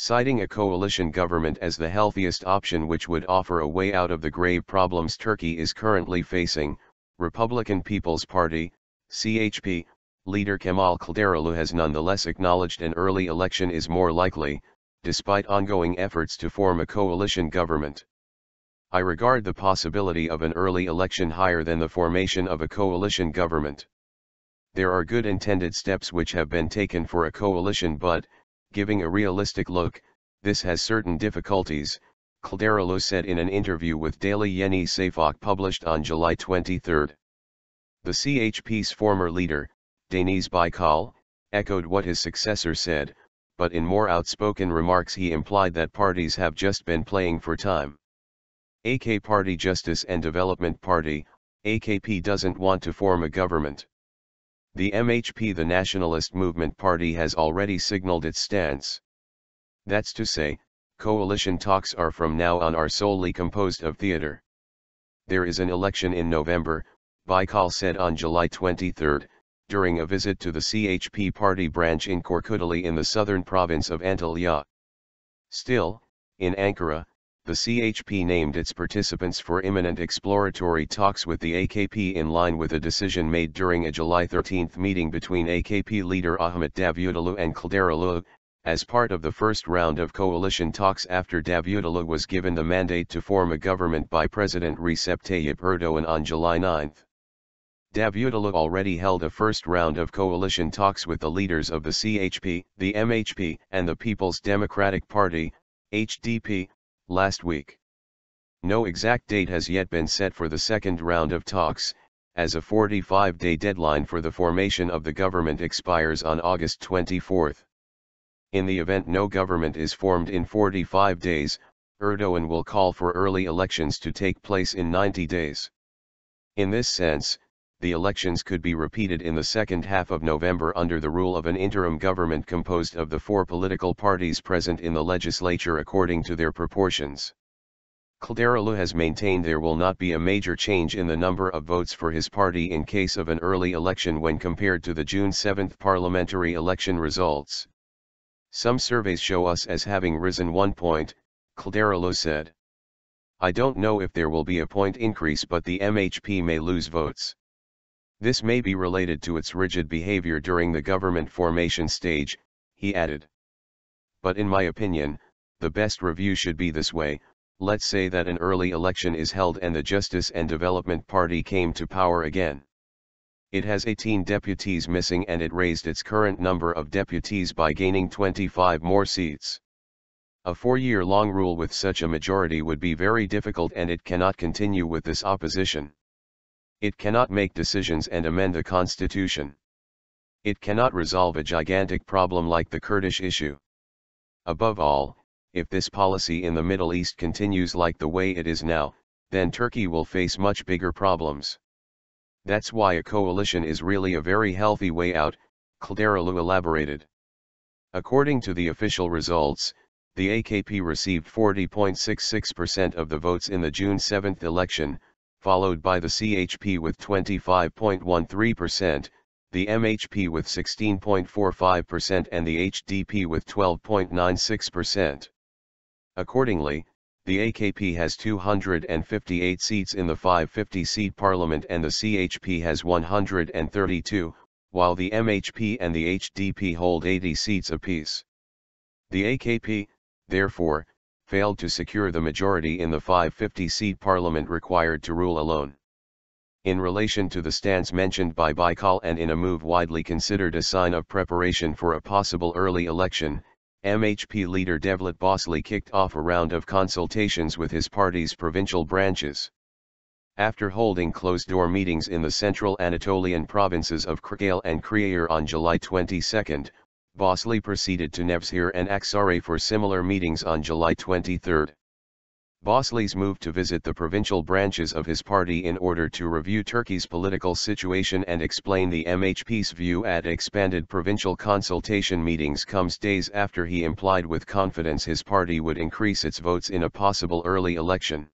citing a coalition government as the healthiest option which would offer a way out of the grave problems Turkey is currently facing. Republican People's Party, CHP, leader Kemal Kılıçdaroğlu has nonetheless acknowledged an early election is more likely, despite ongoing efforts to form a coalition government. I regard the possibility of an early election higher than the formation of a coalition government. There are good intended steps which have been taken for a coalition, but, giving a realistic look, this has certain difficulties, Kılıçdaroğlu said in an interview with daily Yeni Şafak published on July 23. The CHP's former leader, Deniz Baykal, echoed what his successor said, but in more outspoken remarks he implied that parties have just been playing for time. AK Party Justice and Development Party, AKP doesn't want to form a government. The MHP, the Nationalist Movement Party, has already signaled its stance. That's to say, coalition talks are from now on are solely composed of theater. There is an election in November, Baykal said on July 23, during a visit to the CHP party branch in Korkuteli in the southern province of Antalya. Still, in Ankara, the CHP named its participants for imminent exploratory talks with the AKP in line with a decision made during a July 13 meeting between AKP leader Ahmet Davutoğlu and Kılıçdaroğlu, as part of the first round of coalition talks after Davutoğlu was given the mandate to form a government by President Recep Tayyip Erdoğan on July 9. Davutoğlu already held a first round of coalition talks with the leaders of the CHP, the MHP, and the People's Democratic Party, HDP, last week. No exact date has yet been set for the second round of talks, as a 45-day deadline for the formation of the government expires on August 24. In the event no government is formed in 45 days, Erdoğan will call for early elections to take place in 90 days. In this sense, the elections could be repeated in the second half of November under the rule of an interim government composed of the four political parties present in the legislature according to their proportions. Kılıçdaroğlu has maintained there will not be a major change in the number of votes for his party in case of an early election when compared to the June 7 parliamentary election results. Some surveys show us as having risen 1 point, Kılıçdaroğlu said. I don't know if there will be a point increase, but the MHP may lose votes. This may be related to its rigid behavior during the government formation stage, he added. But in my opinion, the best review should be this way: let's say that an early election is held and the Justice and Development Party came to power again. It has 18 deputies missing and it raised its current number of deputies by gaining 25 more seats. A 4-year-long rule with such a majority would be very difficult, and it cannot continue with this opposition. It cannot make decisions and amend the constitution. It cannot resolve a gigantic problem like the Kurdish issue. Above all, if this policy in the Middle East continues like the way it is now, then Turkey will face much bigger problems. That's why a coalition is really a very healthy way out, Kılıçdaroğlu elaborated. According to the official results, the AKP received 40.66% of the votes in the June 7 election, followed by the CHP with 25.13%, the MHP with 16.45% and the HDP with 12.96%. Accordingly, the AKP has 258 seats in the 550-seat parliament and the CHP has 132, while the MHP and the HDP hold 80 seats apiece. The AKP, therefore, failed to secure the majority in the 550-seat parliament required to rule alone. In relation to the stance mentioned by Baykal, and in a move widely considered a sign of preparation for a possible early election, MHP leader Devlet Bahçeli kicked off a round of consultations with his party's provincial branches. After holding closed-door meetings in the central Anatolian provinces of Korkuteli and Kırşehir on July 22, Bahçeli proceeded to Nevşehir and Aksaray for similar meetings on July 23. Bahçeli's move to visit the provincial branches of his party in order to review Turkey's political situation and explain the MHP's view at expanded provincial consultation meetings comes days after he implied with confidence his party would increase its votes in a possible early election.